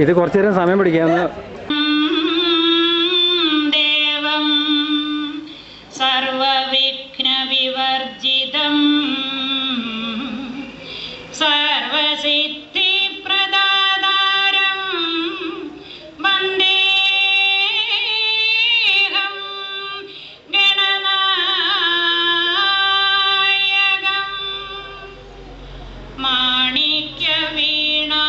ഇത് കുറച്ചു നേരം സമയം പിടിക്കാമെന്ന്. ദേവം സർവവിഘ്ന വിവർജിതം സർവസിദ്ധി പ്രദാതാരം വന്ദേഹം ഗണനായകം മാണിക്യ വീണാമുപലാളയന്തി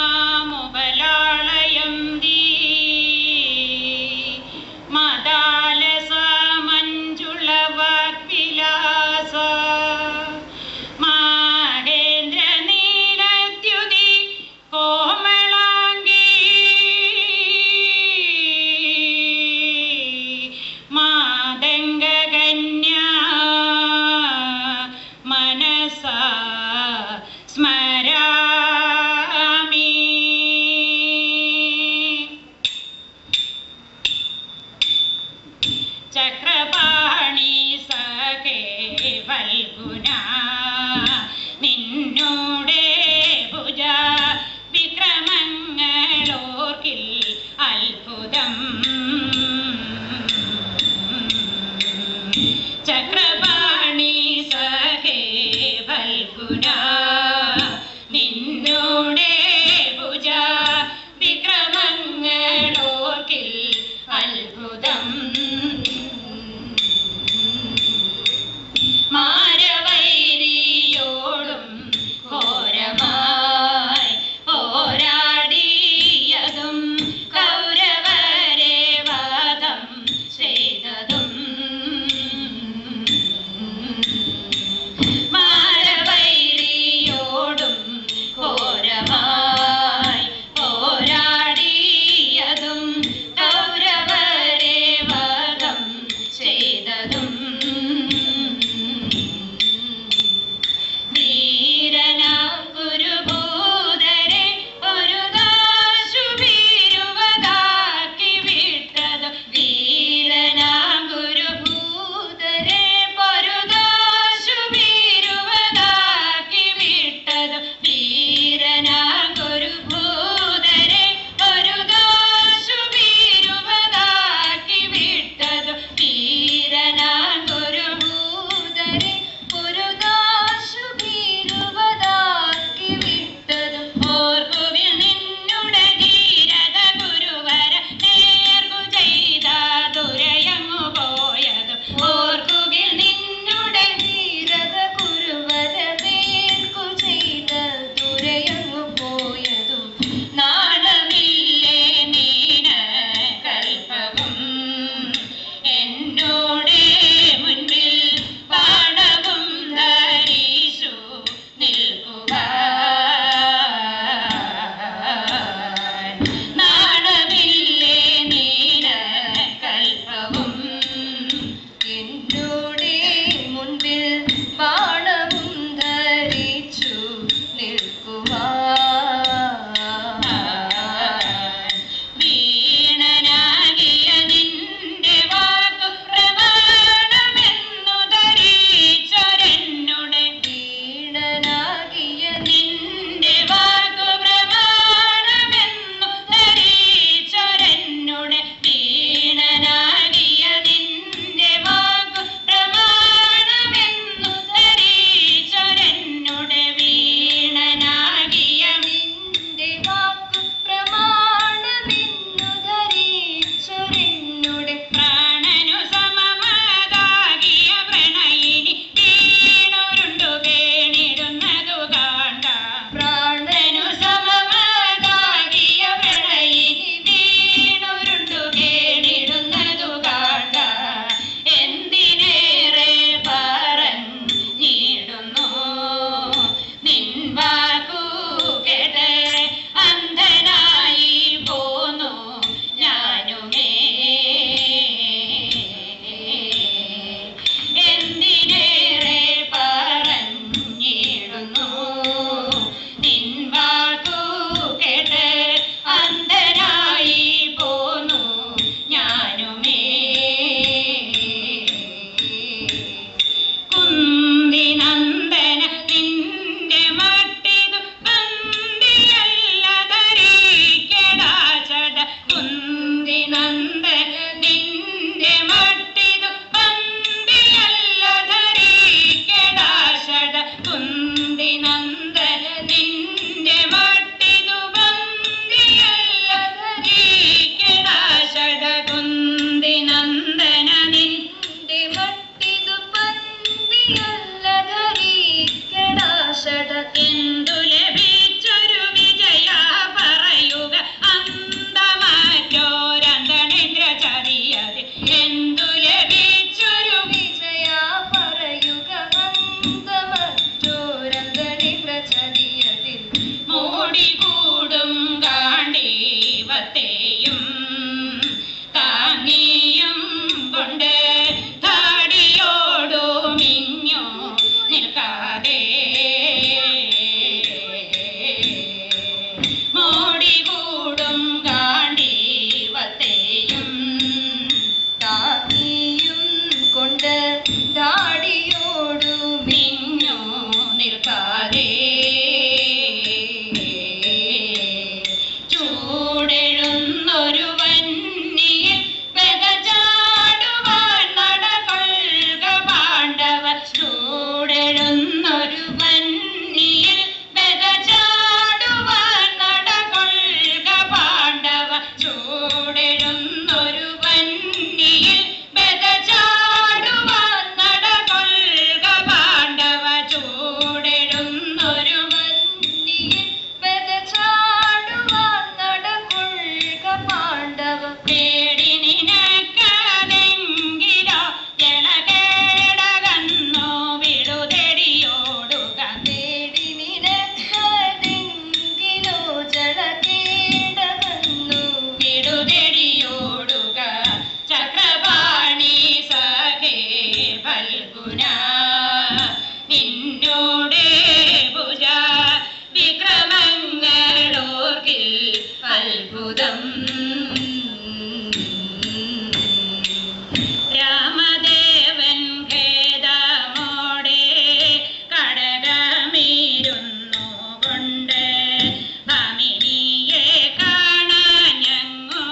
മോടി കൂടും ഗാണ്ഡീവത്തെയും താങ്ങിയും കൊണ്ട് ദാടിയോടു മിഞ്ഞു നിൽക്കാതെ ചൂടെഴുന്നൊരു വന്നിയിൽ വെതചാടുവാൻ നടകൊള്ളുക പാണ്ഡവർ. ചൂടെഴുന്നൊരു വന്നിയിൽ വെതചാടുവാൻ നടകൊള്ളുക പാണ്ഡവർ. ചൂടെഴുന്നൊരു വന്നിയിൽ വെതചാടുവാൻ നടകൊള്ളുക പാണ്ഡവർ. ചൂടെഴുന്നൊരു വന്നിയിൽ വെതചാടുവാൻ നടകൊള്ളുക പാണ്ഡവ. പേടി നിനക്കതെങ്കിലോ ജലകേടകന്നു വിടുതെടിയോടുക. പേടി നിനക്കതെങ്കിലോ ജലകേടകന്നു വിടുതെടിയോടുക. ചക്രപാണി സഖേ ഫൽഗുന നിന്നോടേ ഭുജ വിക്രമങ്ങളോർക്കിൽ അത്ഭുതം. രാമദേവൻ ഖേദമോടെ കടകമിരുന്നു കൊണ്ട് ഭാമിനിയെ കാണാൻ ഞങ്ങു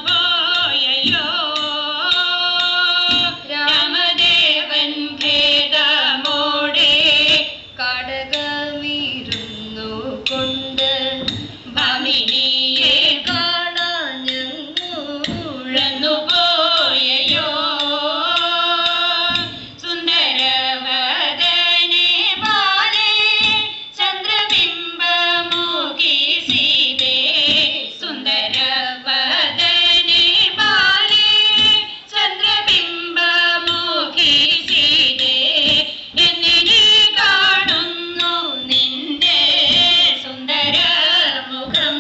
പോയയോ. രാമദേവൻ ഖേദമോടെ കടകമിരുന്നു കൊണ്ട് ഭാമിനിയെ കാണാൻ ഞങ്ങുഴന്നു പോയയോ. സുന്ദരവദനെ ബാലേ ചന്ദ്രബിംബമുഖി സീതേ. സുന്ദരവദനെ ബാലേ ചന്ദ്രബിംബമുഖി സീതേ. എന്നിനി കാണുന്നു നിന്റെ സുന്ദരമുഖം.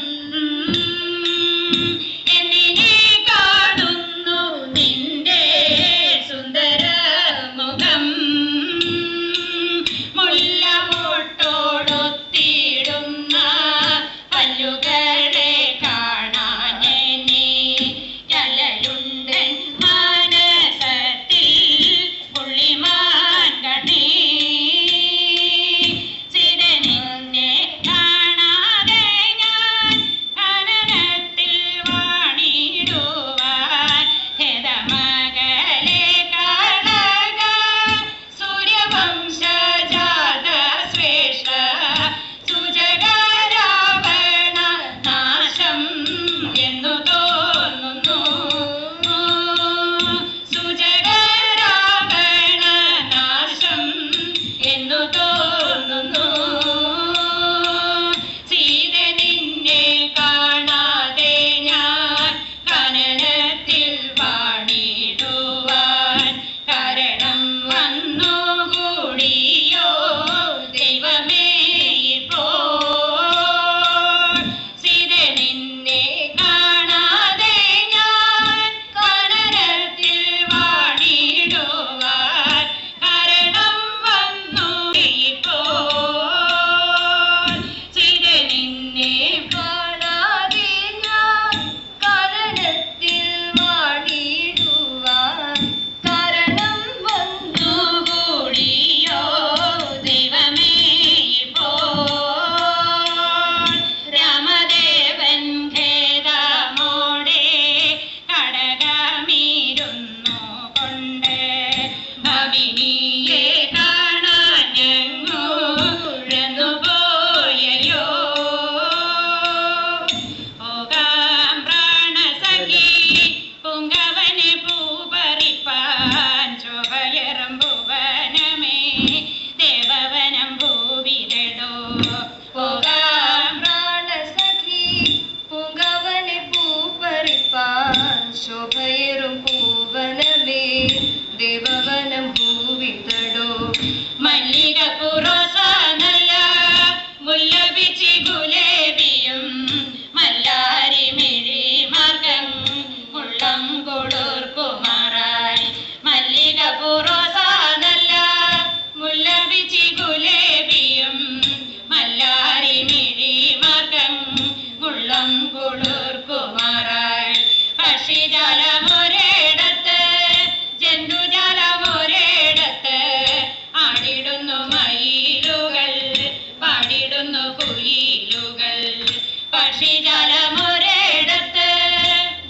പക്ഷിജാലമൊരിടത്ത്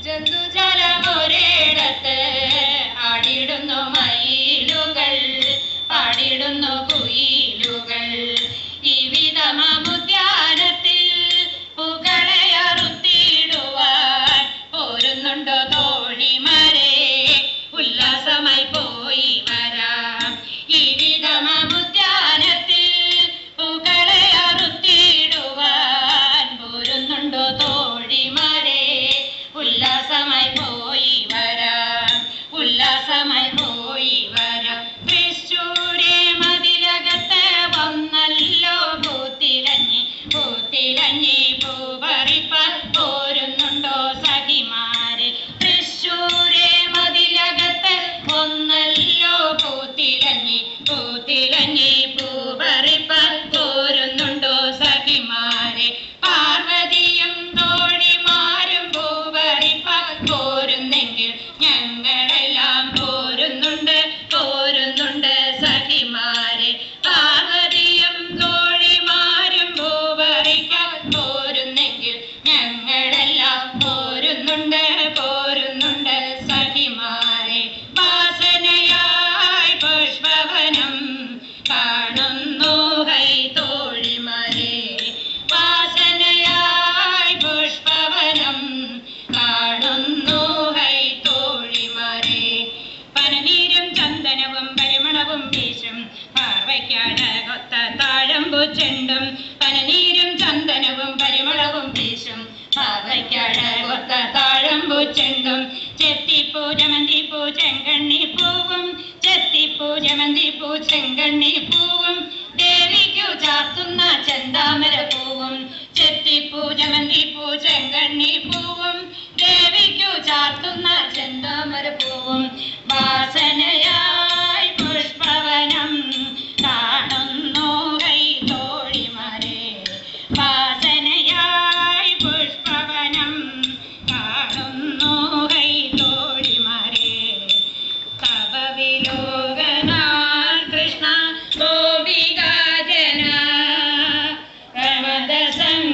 ജന്തുജാലമൊരിടത്ത് ആടിടുന്നു മയിലുകൾ പാടിടുന്നു കുയിലുകൾ ഈ വിധമുദ്യാനത്തിൽ പൂക്കളെ അറുത്തിടുവാൻ പോരുന്നുണ്ടോ തോഴിമാരെ ഉല്ലാസമായി പോയി വരാം ഈ വിധമുദ്യാനത്തിൽ പൂക്കളെ അറുത്തിടുവാൻ പോരുന്നുണ്ടോ തോഴിമാരെ ഉല്ലാസമായി പോയി വരാം ഉല്ലാസമായി പോയി വരാം തൃശ്ശൂരെ മതിലകത്ത് വന്നല്ലോ പൂത്തിരഞ്ഞി പൂത്തിരഞ്ഞി പൂപറിപ്പാൻ പോരുന്നുണ്ടോ സഖിമാരെ തൃശ്ശൂരെ മതിലകത്ത് വന്നല്ലോ പൂത്തിരഞ്ഞി പൂത്തിരഞ്ഞി പൂപറിപ്പാൻ പോരുന്നുണ്ടോ സഖിമാരെ പാർവതിയും തോഴിമാരും പൂപറിപ്പാൻ പോരുന്നെങ്കിൽ ഞങ്ങളെല്ലാം പോരുന്നുണ്ട് പോരുന്നുണ്ട് സഖിമാരെ പാർവതിയും തോഴിമാരും പൂപറിക്കാൻ പോരുന്നെങ്കിൽ ഞങ്ങളെല്ലാം പോരുന്നുണ്ട് പോരുന്നുണ്ട് സഖിമാരെ വാസനയായി പുഷ്പവനം കാണുന്നു ഹൈ തോഴിമാരെ വാസനയായി പുഷ്പവനം കാണുന്നു ഹൈ തോഴിമാരെ പനനീരും ചന്ദനവും പരിമളവും വീശും പാർവയ്ക്കഴകൊത്ത താഴമ്പു ചെണ്ടും പനനീരും ചന്ദനവും പരിമളവും വീശും പാർവയ്ക്കഴകൊത്ത താഴമ്പു ചെണ്ടും ചെത്തിപ്പൂ ജമന്തിപ്പൂ ചെങ്കണ്ണി പൂവും ചെത്തിപ്പൂ ജമന്തിപ്പൂ ചെങ്കണ്ണി പൂവും ദേവിക്കു ചാർത്തുന്ന ചെന്താമര പൂവും ചെത്തിപ്പൂ ജമന്തിപ്പൂ ചെങ്കണ്ണി പൂവും ദേവിക്കു ചാർത്തുന്ന ചെന്താമര പൂവും വാസനയായി പുഷ്പവനം കാണുന്നു ഹൈ തോഴിമാരെ വാസനയായി പുഷ്പവനം കാണുന്നു ഹൈ തോഴിമാരെ തവ വിലോകനാൾ കൃഷ്ണ ഗോപികാജന പ്രമദ സംഗ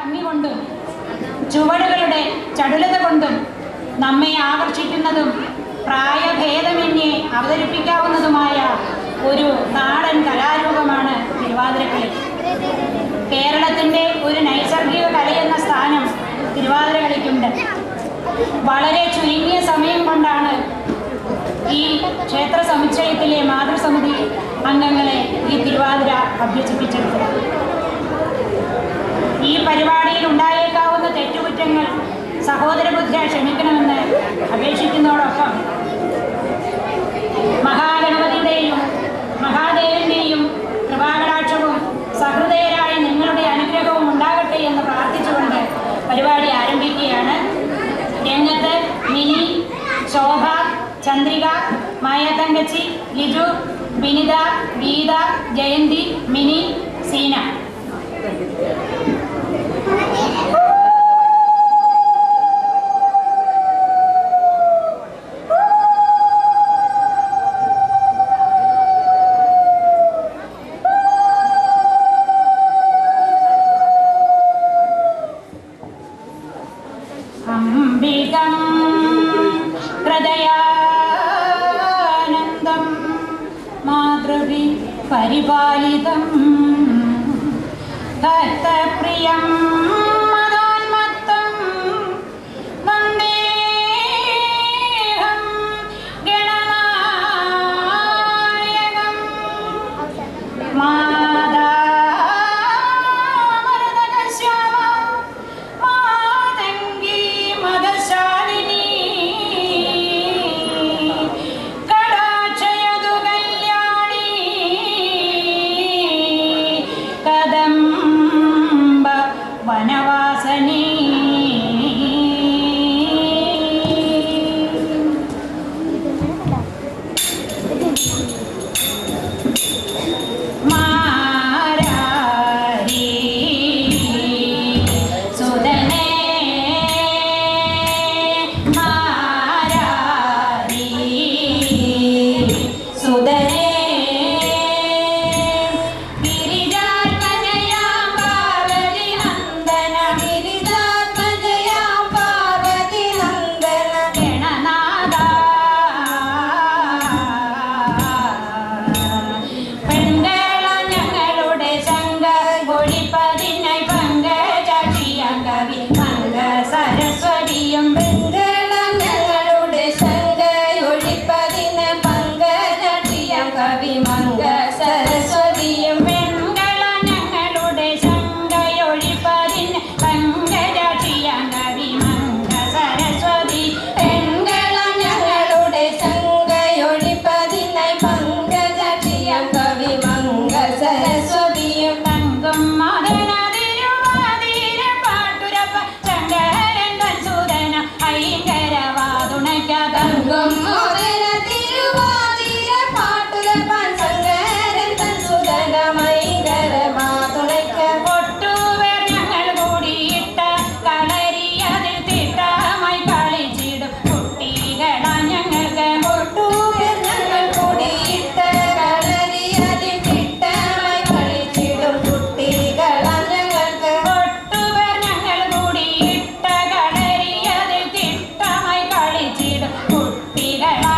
ഭംഗി കൊണ്ടും ചുവടുകളുടെ ചടുലത കൊണ്ടും നമ്മെ ആകർഷിക്കുന്നതും പ്രായഭേദമന്യേ അവതരിപ്പിക്കാവുന്നതുമായ ഒരു നാടൻ കലാരൂപമാണ് തിരുവാതിരക്കളി. കേരളത്തിൻ്റെ ഒരു നൈസർഗിക കലയെന്ന സ്ഥാനം തിരുവാതിരക്കളിക്കുണ്ട്. വളരെ ചുരുങ്ങിയ സമയം കൊണ്ടാണ് ഈ ക്ഷേത്ര സമുച്ചയത്തിലെ മാതൃസമിതി അംഗങ്ങളെ ഈ തിരുവാതിര അഭ്യസിപ്പിച്ചെടുത്തത്. ഈ പരിപാടിയിൽ ഉണ്ടായേക്കാവുന്ന തെറ്റുകുറ്റങ്ങൾ സഹോദരബുദ്ധിയ ക്ഷമിക്കണമെന്ന് അപേക്ഷിക്കുന്നതോടൊപ്പം മഹാഗണപതിയുടെയും മഹാദേവന്റെയും കൃപാകടാക്ഷവും സഹൃദയരായ നിങ്ങളുടെ അനുഗ്രഹവും ഉണ്ടാകട്ടെ എന്ന് പ്രാർത്ഥിച്ചുകൊണ്ട് പരിപാടി ആരംഭിക്കുകയാണ്. രംഗത്ത് മിനി, ശോഭ, ചന്ദ്രിക, മായ തങ്കച്ചി, ലിജു, വിനിത, ഗീത, ജയന്തി, മിനി, സീന. അംബികം ഹൃദയാനന്ദം മാതൃഭി പരിപാലിതം ഭക്തപ്രിയം മദോന്മത്തം വന്ദേഹം ഗണനായകം മാതാമൃതകശ്യാമ മാതംഗീ മദശാലിനി കടാക്ഷയതു കല്യാണി കദംബ വനവാസനി മാരാരി സുദനേ മാരാരി സുദനേ ഗിരിജാത്മജയാം പാർവതി നന്ദന ഗിരിജാത്മജയാം പാർവതി നന്ദന ഗണനാഥ പെൺകള ഞങ്ങളുടെ ശങ്ക ഒഴിപ്പതിനായി പങ്കജാക്ഷിയാം കവി മംഗ സരസ്വതിയും പെൺകള ഞങ്ങളുടെ ശങ്ക ഒഴിപ്പതിന് പങ്കജാക്ഷിയാം കവി മംഗ സരസ്വതിയും പെൺകള ഞങ്ങളുടെ ശങ്കയൊഴിപ്പതിന് പങ്കജാക്ഷിയാം കവി മംഗ സരസ്വതി പെൺകള ഞങ്ങളുടെ ശങ്കയൊഴിപ്പതിനായി പങ്കജാക്ഷിയാം കവി മംഗ സരസ്വതിയും തങ്കം മദന തിരുവാതിര പാട്ടുരപ്പ ശങ്കരൻ വത്സുതന ഐങ്കരവാതുണയ്ക്ക തങ്കം മദന തിരുവാതിര പാട്ടുരപ്പൻ ശങ്കരൻ വത്സുതന ഐങ്കരവാതുണയ്ക്ക ഒട്ടുപേർ ഞങ്ങൾ കൂടിയിട്ട കളരി അതിൽ തിട്ടമായി കളിച്ചിടും കുട്ടികളാ ഞങ്ങൾക്ക് ഒട്ടുപേർ ഞങ്ങൾ കൂടിയിട്ട കളരി അതിൽ തിട്ടമായി കളിച്ചിടും കുട്ടികളാ ഞങ്ങൾക്ക് ഒട്ടുപേർ ഞങ്ങൾ കൂടിയിട്ട കളരി അതിൽ തിട്ടമായി കളിച്ചിടും കുട്ടികളാ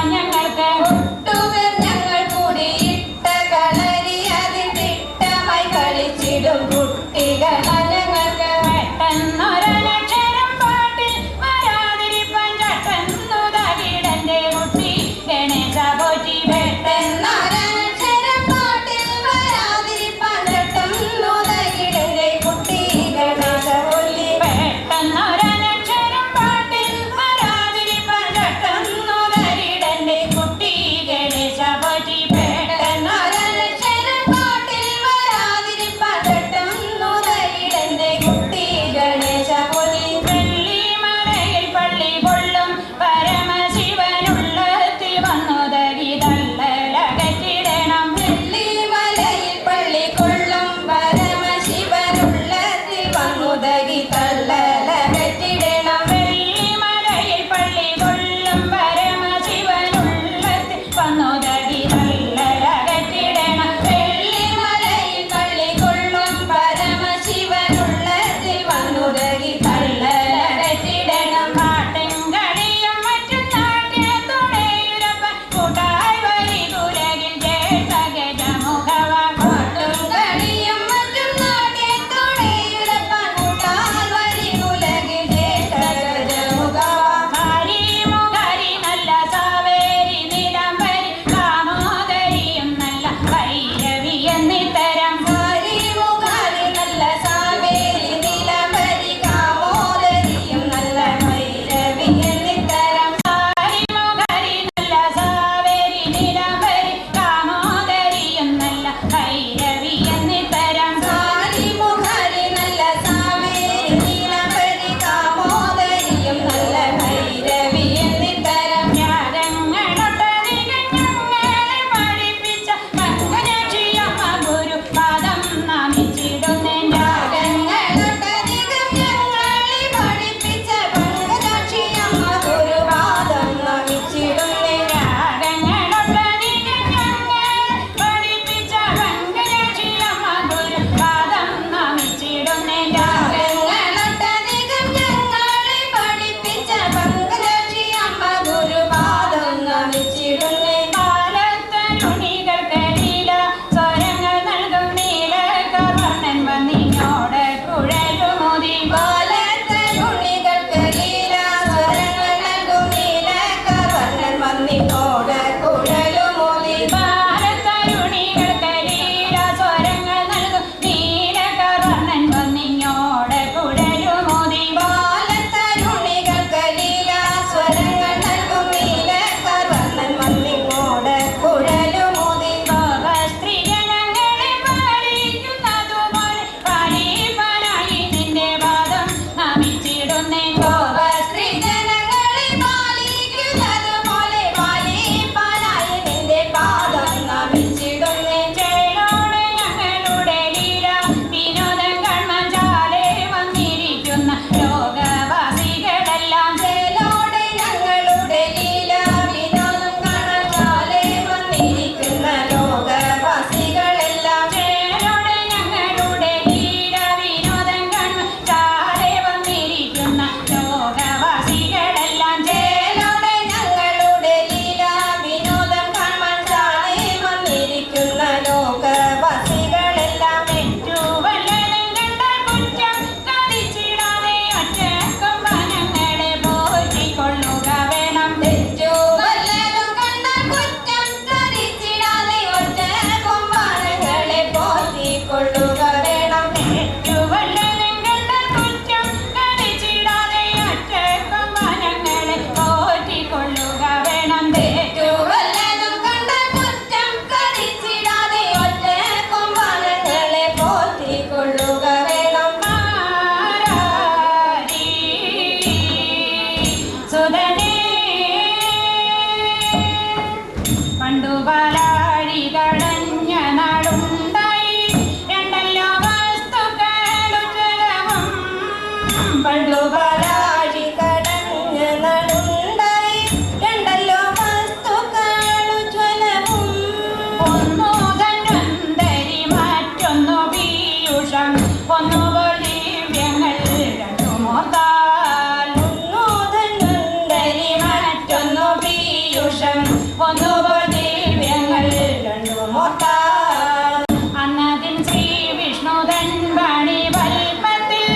ഒന്നുപോൽ ദിവ്യങ്ങൾ രണ്ടുമോർത്താൽ അന്നതിൻ ശ്രീ വിഷ്ണുതൻ പണി പൽപ്പത്തിൽ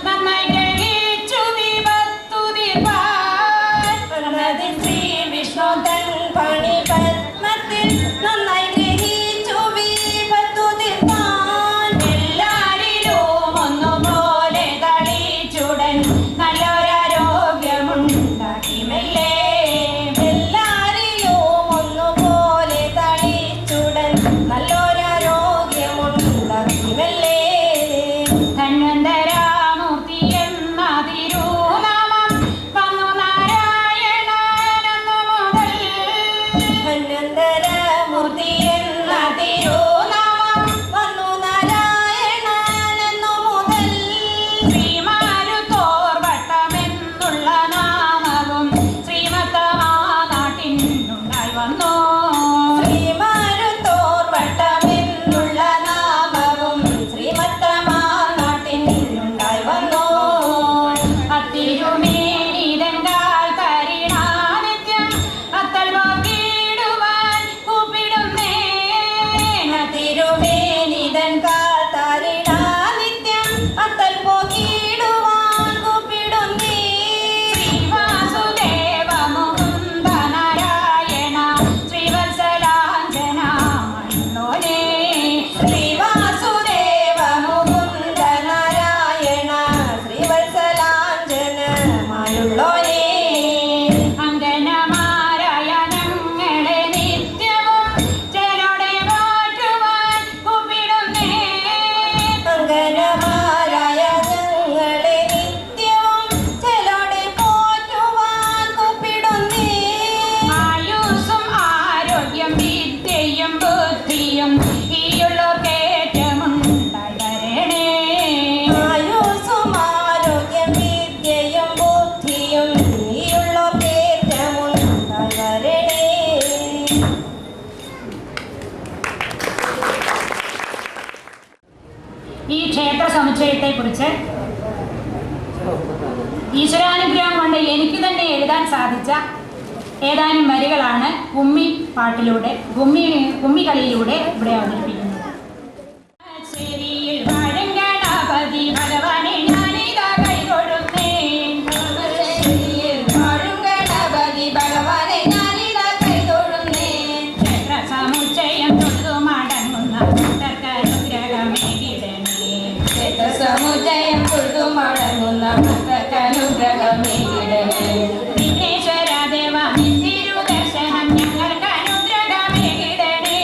നന്നായി ഗ്രഹിച്ചു വിപത്തു തീർപ്പാൻ അന്നതിൻ ശ്രീ വിഷ്ണുതൻ പണി പത്മത്തിൽ നന്നായി ഗ്രഹിച്ചു വിപത്തു തീർപ്പാൻ എല്ലാരിലും ഒന്നുപോലെ തളിച്ചുടൻ നല്ലൊരാരോഗ്യമുണ്ടാക്കി മെല്ലെ എല്ലാരിലും ഒന്നുപോലെ തളിച്ചുടൻ നല്ലൊരാരോഗ്യമുണ്ടാക്കി മെല്ലെ ധന്വന്തരാമൂർത്തി എന്ന തിരുനാമം വന്നു നാരായണനെന്നു മുതൽ ധന്വന്തരമൂർത്തി എന്ന തിരുനാമം വന്നു നാരായണനെന്നു മുതൽ ശ്രീമാരുത്തോർ വട്ടമെന്നുള്ള നാമവും ശ്രീമത്തമാ നാട്ടിനുണ്ടായി വന്നു ശ്രീമാരുത്തോർ വട്ടമെന്നുള്ള നാമവും ശ്രീമത്തമാ നാട്ടിനുണ്ടായി വന്നു അത്തിരുമേനിതൻ കാൽ തരിണാനിത്യം അത്തൽ പോക്കിടുവാൻ കൂപ്പിടുന്നേ അത്തിരുമേനിതൻ കാൽ തരിണാനിത്യം അത്തൽ പോക്കിടുവാൻ കൂപ്പിടുന്നേ ശ്രീവാസുദേവ മുകുന്ദ നാരായണ ശ്രീവത്സലാഞ്ജന മണ്ണോനേ ശ്രീവാസുദേവ മുകുന്ദ നാരായണ ശ്രീവത്സലാഞ്ജന മായുള്ളോനേ അങ്കനമാരായ ഞങ്ങളെ നിത്യവും ജനോടെ പോറ്റുവാൻ കൂപ്പിടുന്നേ അങ്കനമാരായ ഞങ്ങളെ നിത്യവും ജനോടെ പോറ്റുവാൻ കൂപ്പിടുന്നേ ആയുസ്സും ആരോഗ്യം വിദ്യയും ബുദ്ധിയും ഈയുള്ളോർക്കേറ്റമുണ്ടായി വരണേ ആയുസ്സും ആരോഗ്യം വിദ്യയും ബുദ്ധിയും ഈയുള്ളോർക്കേറ്റമുണ്ടായി വരണേ. ഈ ക്ഷേത്ര സമുച്ചയത്തെക്കുറിച്ച് ഈശ്വരാനുഗ്രഹം കൊണ്ട് എനിക്ക് തന്നെ എഴുതാൻ സാധിച്ച ഏതാനും വരികളാണ് കുമ്മിപ്പാട്ടിലൂടെ കുമ്മികളിയിലൂടെ ഇവിടെ അവതരിപ്പിക്കുന്നത്. ശരിയിൽ വാഴും ഗണപതി ഭഗവാനെ ഞാനിതാ കൈതൊഴുന്നേൻ. ശരിയിൽ വാഴും ഗണപതി ഭഗവാനെ ഞാനിതാ കൈതൊഴുന്നേൻ. ക്ഷേത്ര സമുച്ചയം തൊഴുതു മടങ്ങുന്ന ഭക്തർക്കനുഗ്രഹമേകിടണേ. ക്ഷേത്ര സമുച്ചയം തൊഴുതു മടങ്ങുന്ന ഭക്തർക്കനുഗ്രഹമേകിടണേ. വിഘ്നേശ്വര ദേവ നിന്തിരുദർശനം ഞങ്ങൾക്ക് അനുഗ്രഹമേകിടണേ.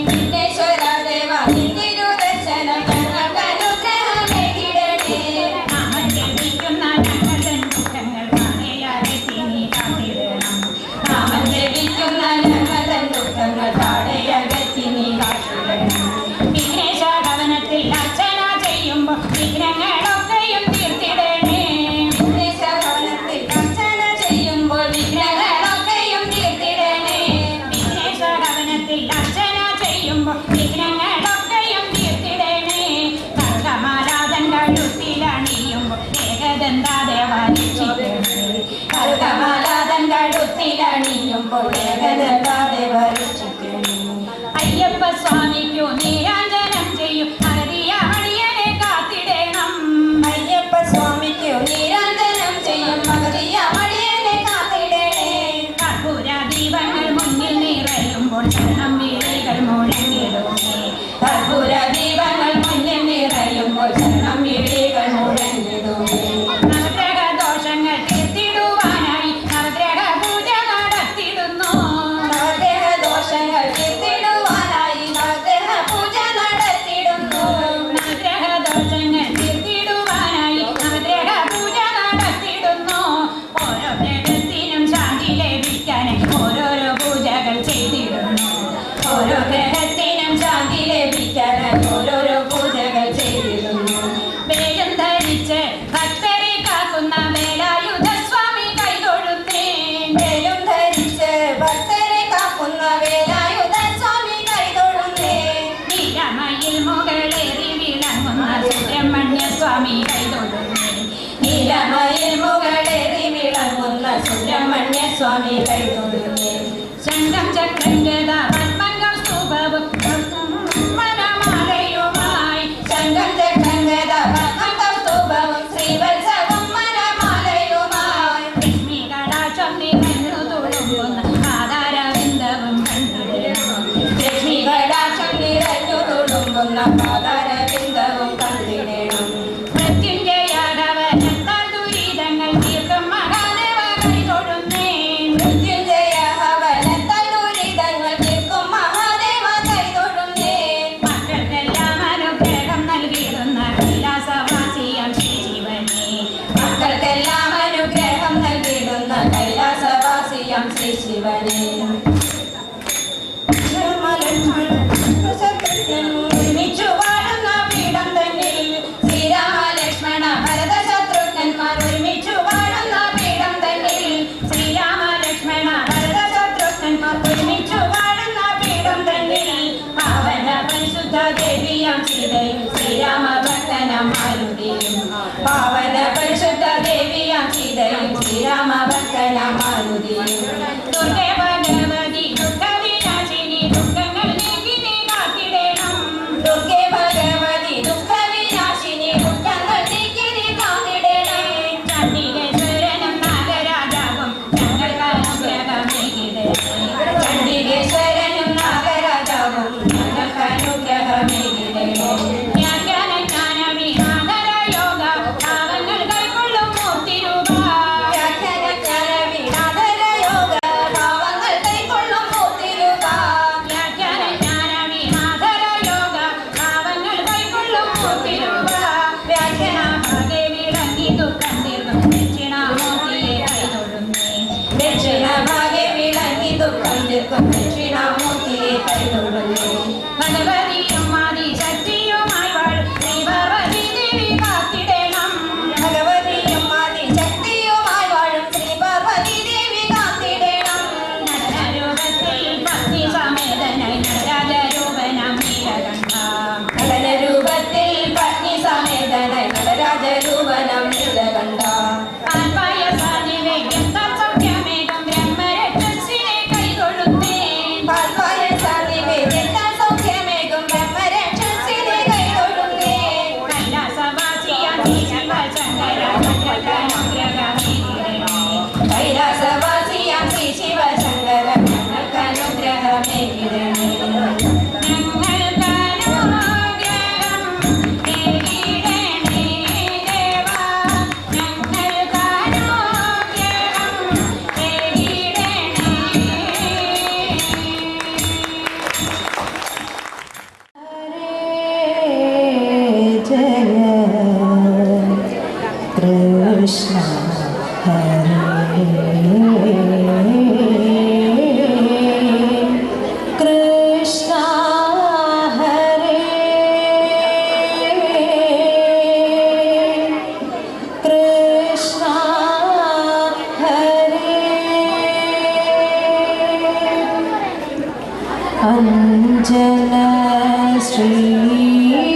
വിഘ്നേശ്വര ദേവ നിന്തിരുദർശനം ഞങ്ങൾക്ക് അനുഗ്രഹമേകിടണേ. നാമം ജപിക്കുന്ന ഞങ്ങളുടെ ദുഃഖങ്ങൾ താഴെയകറ്റി നീ കാത്തിടണം. നാമം ജപിക്കുന്ന ഞങ്ങളുടെ ദുഃഖങ്ങൾ താഴെയകറ്റി നീ കാത്തിടണം. വിഘ്നേശ ഭവനത്തിൽ അർച്ചന ചെയ്യുമ്പോൾ വിഘ്നങ്ങളൊക്കെയും തീർത്തിടണേ. വിഘ്നേശ ഭവനത്തിൽ അർച്ചന ചെയ്യുമ്പോൾ വിഘ്നങ്ങളൊക്കെയും തീർത്തിടണേ. വിഘ്നേശ ഭവനത്തിൽ അർച്ചന ചെയ്യുമ്പോൾ വിഘ്നങ്ങളൊക്കെയും തീർത്തിടണേ. കർഗമാലാതൻ കഴുത്തിലണിയുമ്പോൾ ഏകദന്താദേവ രക്ഷിക്കണേ. കർഗമാലാതൻ കഴുത്തിലണിയുമ്പോൾ ഏകദന്താദേവ രക്ഷിക്കണേ. അയ്യപ്പ സ്വാമിക്കു നീരാഞ്ജനം ചെയ്യും അഗതിയ മണിയനെ കാത്തിടണം. അയ്യപ്പ സ്വാമിക്കു നീരാഞ്ജനം ചെയ്യും അഗതിയ മണിയനെ കാത്തിടണേ. കർപ്പൂര ദീപങ്ങൾ മുന്നിൽ നിറയുമ്പോൾ ശരണം വിളികൾ മുഴങ്ങിടുന്നേ. കർപ്പൂര ദീപങ്ങൾ മുന്നിൽ നിറയുമ്പോൾ ശരണം വിളികൾ മുഴങ്ങിടുന്നേ. നവഗ്രഹ ദോഷങ്ങൾ തീർത്തിടുവാനായി നവഗ്രഹ പൂജ നടത്തിടുന്നു. നവഗ്രഹ ദോഷങ്ങൾ തീർത്തിടുവാനായി നവഗ്രഹ പൂജ നടത്തിടുന്നു. നവഗ്രഹ ദോഷങ്ങൾ തീർത്തിടുവാനായി നവഗ്രഹ പൂജ നടത്തിടുന്നു. ഓരോ ഗ്രഹത്തിനും ശാന്തി ലഭിക്കാൻ ഓരോരോ പൂജകൾ ചെയ്തിടുന്നു. ഓരോ ഗ്രഹത്തിനും ശാന്തി ലഭിക്കാൻ ഓരോരോ പൂജകൾ ചെയ്തിടുന്നു. വേഷം ധരിച്ച് ഭക്തരെ കാക്കുന്ന വേലായുധ സ്വാമി കൈതൊഴുന്നേ. വേലും ധരിച്ച് ഭക്തരെ കാക്കുന്ന വേലായുധ സ്വാമി കൈതൊഴുന്നേ. നീലമയിൽ മുകളേറി വിളങ്ങുന്ന സുബ്രഹ്മണ്യ സ്വാമി കൈതൊഴുന്നേ. നീലമയിൽ മുകളേറി വിളങ്ങുന്ന സുബ്രഹ്മണ്യ സ്വാമി കൈതൊഴുന്നേ. ശംഖം ചക്രം ഗദ പത്മങ്ങൾ സ്തൂപവും മനമാലയുമായി ശംഖം ചക്രം ഗദ പത്മങ്ങൾ സ്തൂപവും ശ്രീവത്സവും മനമാലയുമായി ലക്ഷ്മി കടാക്ഷം നിറഞ്ഞു തുളുമ്പുന്ന പാതാരവിന്ദവും കണ്ടിടണം ലക്ഷ്മി കടാക്ഷം നിറഞ്ഞു തുളുമ്പുന്ന പാതാരവിന്ദവും കണ്ടിടണം മൃത്യുഞ്ജയാടവനത്താൽ ദുരിതങ്ങൾ തീർക്കും മഹാദേവ കൈതൊഴുന്നേ മൃത്യുഞ്ജയ ഹവനത്താൽ ദുരിതങ്ങൾ തീർക്കും മഹാദേവ കൈതൊഴുന്നേ മക്കൾക്കെല്ലാം അനുഗ്രഹം നൽകിയിടുന്ന കൈലാസവാസിയാം ശ്രീ ശിവനേ മക്കൾക്കെല്ലാം അനുഗ്രഹം നൽകിയിടുന്ന കൈലാസവാസിയാം ശ്രീ ശിവനേ ഒരുമിച്ചു വാഴുന്ന പീഠം തന്നിൽ ശ്രീരാമ ലക്ഷ്മണ ഭരത ശത്രുഘ്നന്മാർ ഒരുമിച്ചു വാഴുന്ന പീഠം തന്നിൽ ശ്രീരാമ ലക്ഷ്മണ ഭരത ശത്രുഘ്നന്മാർ ഒരുമിച്ചു വാഴുന്ന പീഠം തന്നിൽ പാവന പരിശുദ്ധ ദേവിയാം സീതയും ശ്രീരാമ ഭക്തനാം മാരുതിയും പാവന പരിശുദ്ധ ദേവിയാം സീതയും ശ്രീരാമ ഭക്തനാം മാരുതിയും ദുർഗേ ഭഗവതി ദുഃഖവിനാശിനി ദുഃഖങ്ങൾ നീക്കി നീ കാത്തിടേണം ദുർഗേ ഭഗവതി ദുഃഖവിനാശിനി ദുഃഖങ്ങൾ നീക്കി നീ കാത്തിടേണം ചണ്ഡികേശ്വരനും നാഗരാജാവും ഞങ്ങൾക്ക് അനുഗ്രഹമേകിടേണേ ചണ്ഡികേശ്വരനും നാഗരാജാവും ഞങ്ങൾക്ക് അനുഗ്രഹമേകിടേണേ വ്യാഖ്യാന ജ്ഞാന വിനാദര യോഗ ഭാവങ്ങൾ കൈക്കൊള്ളും മൂർത്തിരൂപ വ്യാഖ്യാന ജ്ഞാന വിനാദര യോഗ ഭാവങ്ങൾ കൈക്കൊള്ളും മൂർത്തിരൂപ വ്യാഖ്യാന ജ്ഞാന വിനാദര യോഗ ഭാവങ്ങൾ കൈക്കൊള്ളും മൂർത്തിരൂപ വ്യാഖ്യാന ഭാഗേ വിളങ്ങി ദുഃഖം തീർക്കും ദക്ഷിണാമൂർത്തിയെ കൈതൊഴുന്നേ ദക്ഷിണ ഭാഗേ വിളങ്ങി ദുഃഖം തീർക്കും ദക്ഷിണാമൂർത്തിയെ കൈതൊഴുന്നേ ഭഗവതിയും ആദിശക്തിയുമായി വാഴും ശ്രീ പാർവതി ദേവി കാത്തിടേണം ഭഗവതിയും ആദിശക്തിയുമായി വാഴും ശ്രീ പാർവതി ദേവി കാത്തിടേണം നടനരൂപത്തിൽ പത്നി സമേതനായി നടരാജരൂപനാം നീലകണ്ഠ നടനരൂപത്തിൽ പത്നി സമേതനായി നടരാജരൂപനാം നീലകണ്ഠ പാൽപായസാദിവേദ്യം തത്സൗഖ്യമേകം ബ്രഹ്മരക്ഷസിനെ കൈതൊഴുന്നേ പാൽപായസാദിവേദ്യം തത്സൗഖ്യമേകം ബ്രഹ്മരക്ഷസിനെ കൈതൊഴുന്നേ കൈലാസവാസിയാം ശ്രീ ശിവശങ്കര ഞങ്ങൾക്കനുഗ്രഹമേകിടണേ കൈലാസവാസിയാം ശ്രീ ശിവശങ്കര ഞങ്ങൾക്കനുഗ്രഹമേകിടണേ कृष्ण हरे कृष्ण हरे कृष्ण हरे अंजन श्रीधर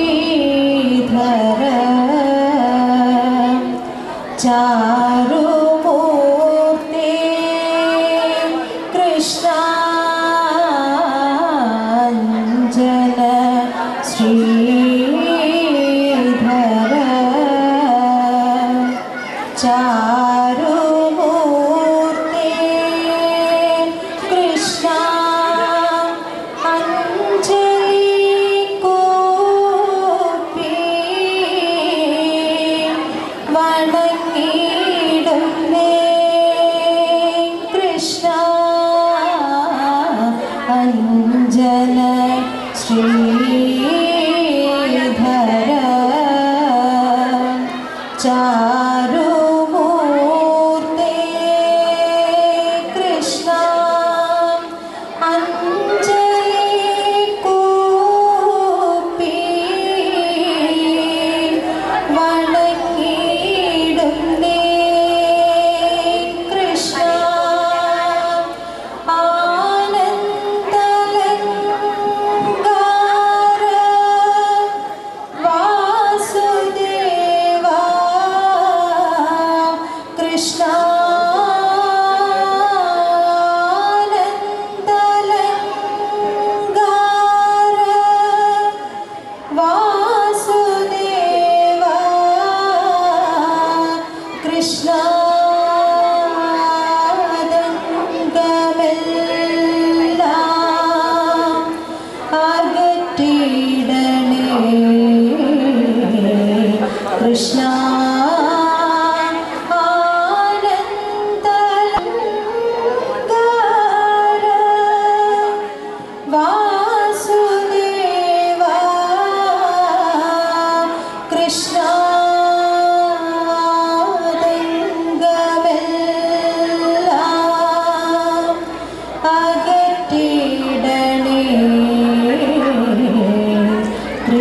चारुमूर्ति कृष्णाञ्जन श्रीधर चारुमूर्ति कृष्णा अञ्जलि कोपि വണങ്ങിടുന്നേ കൃഷ്ണ അഞ്ജന ശ്രീധര ചാരുമൂർത്തി കൃഷ്ണ അഞ്ജലി കൂപ്പി വണങ്ങിടുന്നേ കൃഷ്ണ ആനന്ദലങ്കാര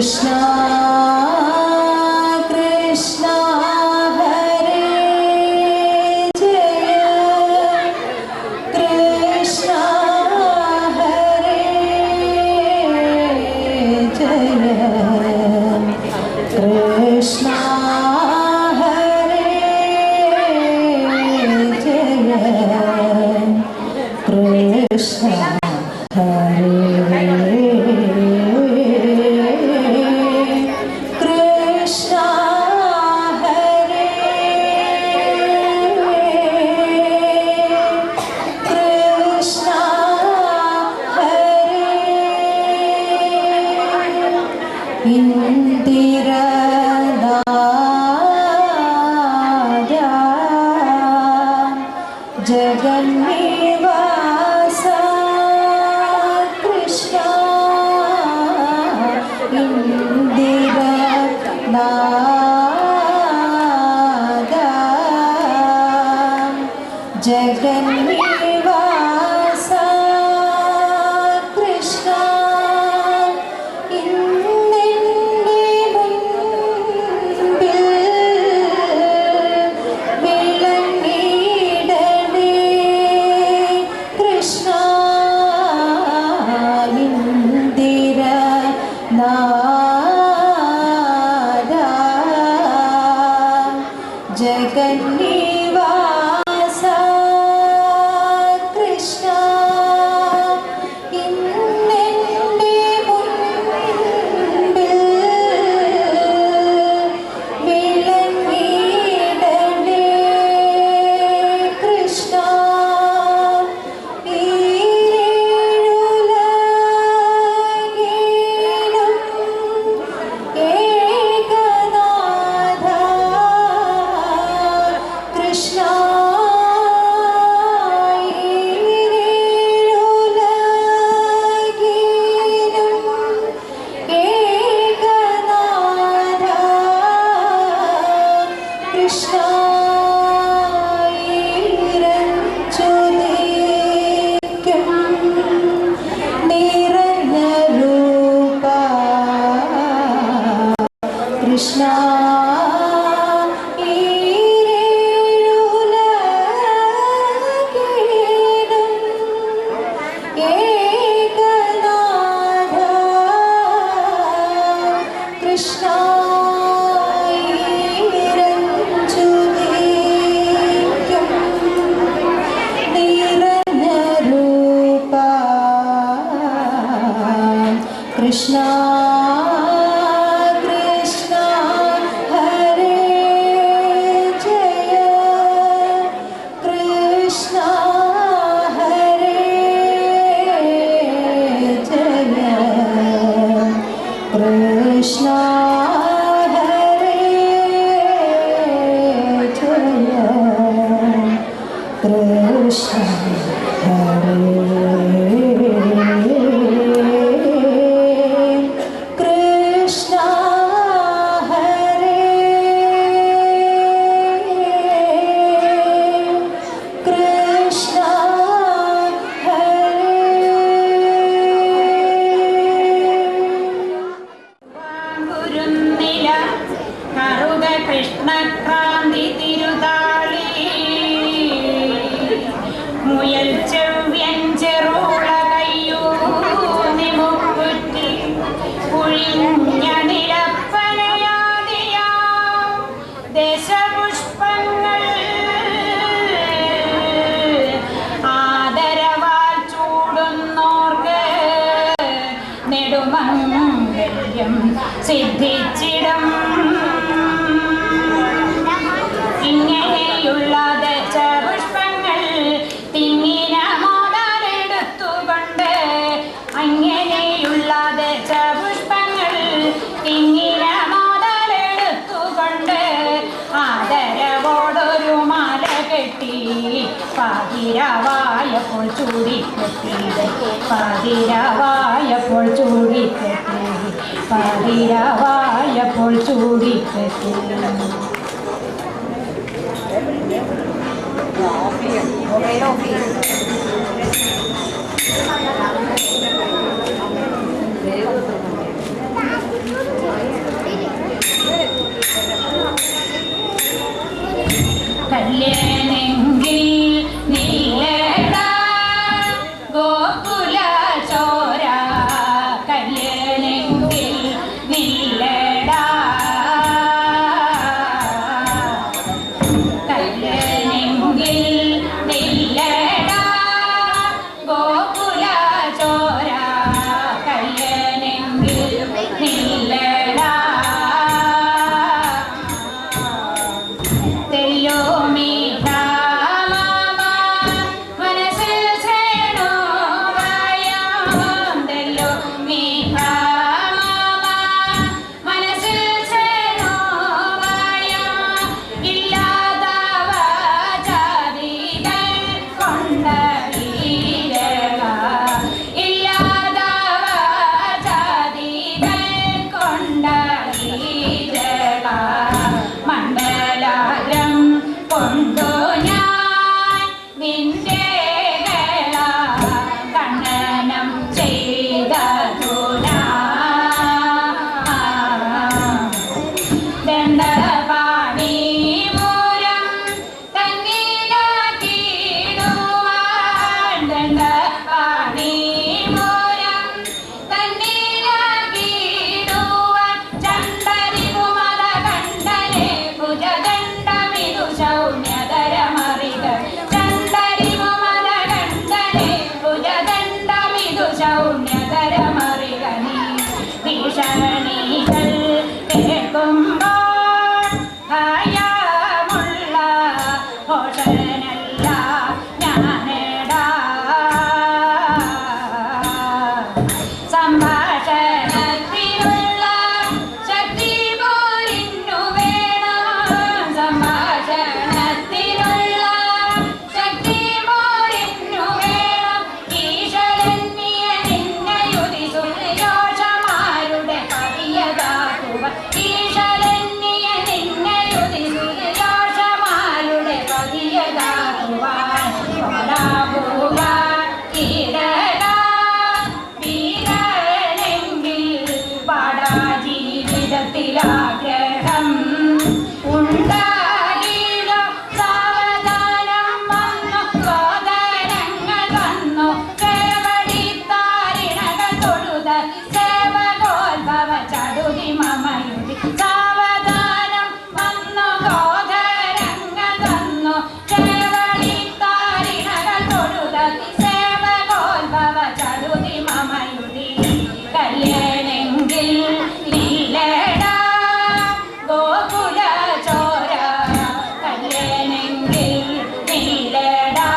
കൃഷ്ണ കൃഷ്ണ ഹരേ ജയ കൃഷ്ണ ഹരേ ജയ കൃഷ്ണ ഹരേ ജയ കൃഷ്ണ ജഗന്നിവാസ കൃഷ്ണ ഇന്ദിരനാഥ ജഗന്നിവാസ കൃഷ്ണ ഇന്നെൻ്റെ മുൻപിൽ വിളങ്ങിടണേ കൃഷ്ണ ഇന്ദിരനാഥ ജഗന്നിവാസ കൃഷ്ണ ഇന്നെൻ്റെ മുൻപിൽ വിളങ്ങിടണേ കൃഷ്ണ ഈരേഴുലകിലും ഏകനാഥ കൃഷ്ണ ഈരേഴുലകിലും ഏകനാഥ കൃഷ്ണ ഈരഞ്ചുദിക്കും നിറഞ്ഞ രൂപ കൃഷ്ണ ഈരേഴുലകിലും ഏകനാഥ കൃഷ്ണ ഈരഞ്ചുദിക്കും നിറഞ്ഞ രൂപ കൃഷ്ണ കൃഷ്ണ ഹരേ ജയ കൃഷ്ണ ഹരേ ജയ കൃഷ്ണ ഹരേ ജയ കൃഷ്ണ കൃഷ്ണ ഹരേ കൃഷ്ണ ഗുരുന്നില കറുക കൃഷ്ണക്രാന്തി തിരുതാളി മുയൽ ചെവ്യൻ ചെറുള കയ്യൂന്നി മുക്കുറ്റി കുഴിഞ്ഞ നിലപ്പനയാതിയാ ദേശപുഷ്പങ്ങൾ ആദരവാൽ ചൂടുന്നോർക്ക് നെടുമംഗല്യം സിദ്ധിച്ചിടും ഇങ്ങനെയുള്ള ദശപുഷ്പങ്ങൾ തിങ്ങിന മോദാലെടുത്തുകൊണ്ട് അങ്ങനെയുള്ള ദശപുഷ്പങ്ങൾ തിങ്ങിന മോദാലെടുത്തുകൊണ്ട് ആദരവോടൊരു മാല കെട്ടി പാതിരാവായപ്പോൾ ചൂടിക്കെട്ടി പാതിരാവായപ്പോൾ ചൂടിക്കെട്ടി പാതിരാവായപ്പോൾ ചൂടിക്കെട്ടി ചെയ്തു ശൗണ്യതരമറികണി ഭീഷണികൾ കേൾക്കുമ്പോൾ ഭയമുള്ള ഘോഷനല്ല ഞാനേടാ സംഭാഷണത്തിനുള്ള ശക്തി പോരിന്നു വേണം സംഭാഷണത്തിനുള്ള ശക്തി പോരിന്നു വേണം ഈശ്വരന്യ നിന്നയുതിസു യോഷമാരുടെ പതിയതാകുക ഈശ്വരന്യ നിന്നയുതിസു യോഷമാരുടെ പതിയതാകുവാൻ പോരാകുക കീരടാ വീരനെങ്കിൽ പാടാ ജീവിതത്തിലാഗ്രഹം ഉണ്ടാകിലോ സാവധാനം വന്നു സോദരങ്ങൾ വന്നു സേവടിത്താരിണകൾ തൊഴുത സേവകോത്ഭവ ചടുതി മമയുതി സാവധാനം വന്നു സോദരങ്ങൾ വന്നു സേവടിത്താരിണകൾ തൊഴുത സേവകോത്ഭവ ചടുതി മമയുതി കല്യാണെങ്കിൽ നീലടാ ഗോകുല ചോര കല്യാണെങ്കിൽ നീലടാ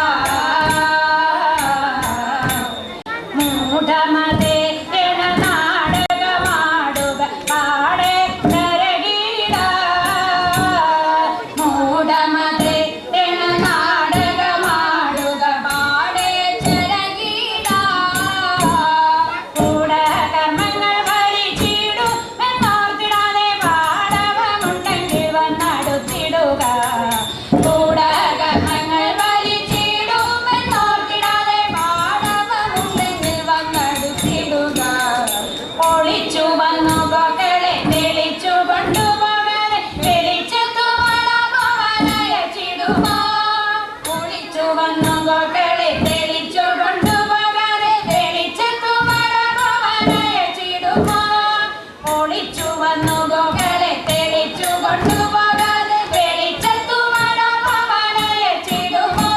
മൂഢമതേ നാടകമാടുക പാടെ നരകീട മൂഢമതേ നാടകമാടുക പാടെ ചരകീട കൂടകർമ്മങ്ങൾ ഭരിച്ചിടും എന്നോർത്തിടാതെ പാടവമുണ്ടെങ്കിൽ വന്നടുത്തിടുക കൂടകർമ്മങ്ങൾ ഭരിച്ചിടും എന്നോർത്തിടാതെ പാടവമുണ്ടെങ്കിൽ വന്നടുത്തിടുക ഒളിച്ചു വന്നു കൊകളെ തെളിച്ചു കൊണ്ടുപോകാതെ വെളിച്ചത്തു വളഭവനയച്ചിടുമോ ഒളിച്ചു വന്നു കൊകളെ തെളിച്ചു കൊണ്ടുപോകാതെ വെളിച്ചത്തു വളഭവനയച്ചിടുമോ ഒളിച്ചു വന്നു കൊകളെ തെളിച്ചു കൊണ്ടുപോകാതെ വെളിച്ചത്തു വളഭവനയച്ചിടുമോ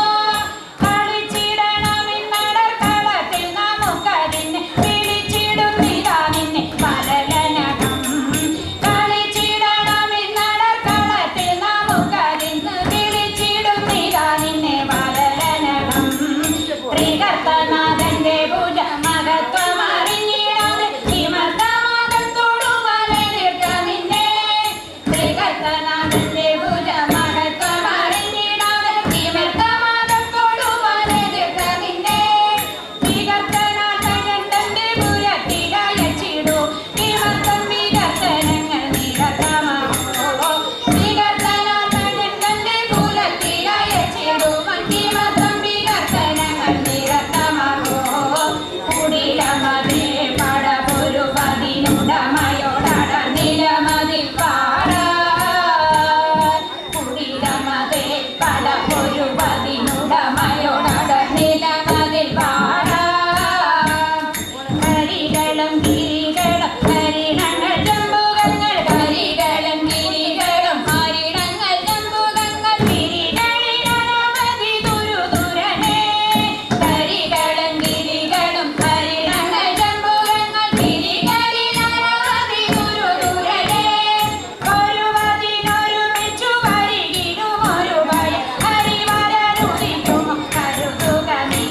കളിച്ചിടണമെന്നടർക്കളത്തിൽ നമുക്കതിന് പിടിച്ചിടുന്നിതാ നിന്നെ പലകനകം കളിച്ചിടണമെന്നടർക്കളത്തിൽ നമുക്കതിന് പിടിച്ചിടുന്നിതാ നിന്നെ പലകനകം ശ്രീകർത്തനാഥന്റെ പൂജ മഹത്വം അറിഞ്ഞിടാതെ വിമർദ്ദമതത്തോടു വലതീർക്ക നിന്നെ ശ്രീകർത്തനാഥന്റെ പൂജ മഹത്വം അറിഞ്ഞിടാതെ വിമർദ്ദമതത്തോടു വലതീർക്ക നിന്നെ വികർത്തനാഥൻ തന്റെ പുരത്തിലയച്ചിടൂ വിമർദ്ദം വികർത്തനങ്ങൾ നിരതമാവോ വികർത്തനാഥൻ തന്റെ പുരത്തിലയച്ചിടൂ വിമർദ്ദം വികർത്തനങ്ങൾ നിരതമാവോ കുടിലമതേ പടപൊരു പതിനുടമയോടട നിലമതിൽ പാടാൻ കുടിലമതേ പടപൊരു പതിനുടമയോടട നിലമതിൽ പാടാൻ കരികളും ഗിരികളും ഹരിണങ്ങൾ ജമ്പുകങ്ങൾ കരികളും ഗിരികളും ഹരിണങ്ങൾ ജമ്പുകങ്ങൾ പിരികളിൽ അനവധി ദുരുദുരനേ കരികളും ഗിരികളും ഹരിണങ്ങൾ ജമ്പുകങ്ങൾ പിരികളിൽ അനവധി ദുരുദുരനേ ഒരുവതിനൊരുമിച്ചു വരികിലും ഒരു ഭയം ഹരിവരനുദിക്കുമോ കരുതുക നീ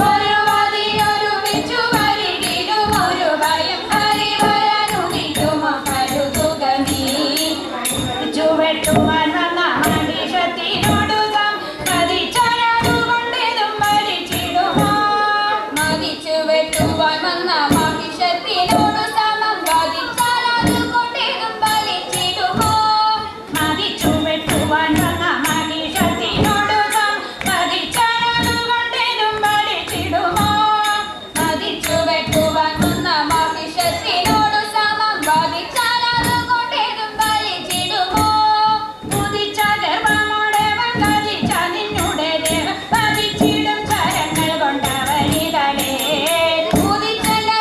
ഒരുവതിനൊരുമിച്ചു വരികിലും ഒരു ഭയം ഹരിവരനുദിക്കുമോ കരുതുക നീ ചുവട്ടുവാൻ വന്ന മഹിഷത്തിനോടു മതിച്ചതുകൊണ്ടിതും ഭരിച്ചിടുമോ മതിച്ചു വെട്ടുവാൻ വന്ന മഹിഷത്തിനോടു സമം ബാധിച്ചാൽ അതുകൊണ്ടിതും ബലിച്ചിടുമോ മതിച്ചു വെട്ടുവാൻ വന്ന മഹിഷത്തിനോടു മതിച്ചാൽ അതുകൊണ്ടിതും ബലിച്ചിടുമോ മതിച്ചു വെട്ടുവാൻ വന്ന മഹിഷത്തിനോടു സമം ബാധിച്ചാൽ അതുകൊണ്ടിതും ബലിച്ചിടുമോ ഉദിച്ച ഗർഭമോടവൻ കതിച്ച നിന്നുടെ ദേഹം പതിച്ചിടും ചരങ്ങൾ കൊണ്ടവനിതലേ ഉദിച്ചല്ല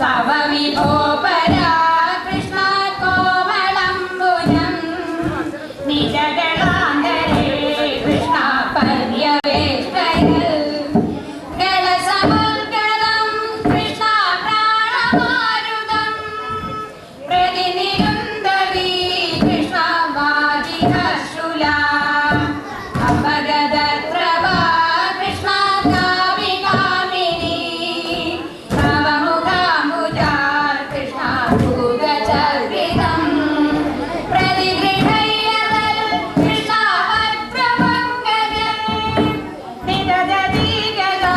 तव विभो परा कृष्ण कोमलम्बुजम् निजगणान्तरे कृष्ण पर्यवेष्टय गलसमर्गलं कृष्ण प्राणमारुतम् प्रतिनिरुन्दवी कृष्ण वाजिहशूला अपगदत्रवा कृष्ण कामिकामिनी तव मुखाम्बुजा कृष्ण भूगचर्वितम् प्रतिगृह्यवल् कृष्ण वक्त्रपङ्कजम् निददति गदा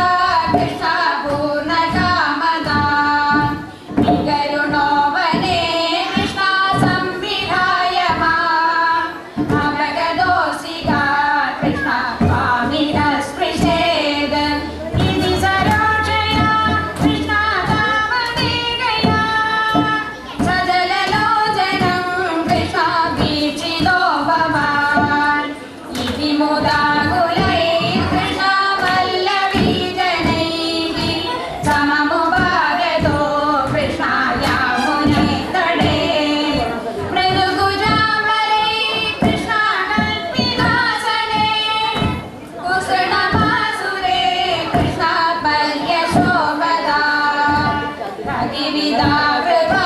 कृष्ण पूर्णकामदा निगरुणो वने कृष्ण संविधाय माम् अपगतोऽसिका कृष्ण स्वामिनः स्पृशेद इति सरोषया कृष्ण तावदेकया सजललोचनं कृष्ण वीक्षितो भवान् इति मुदाकुलैः कृष्ण वल्लवीजनैः सममुपागतो कृष्ण यामुनेतटे मृदुकुजाम्बरैः कृष्ण कल्पितासने कुसुममासुरे कृष्ण पर्यशोभदा रतिविदा कृपा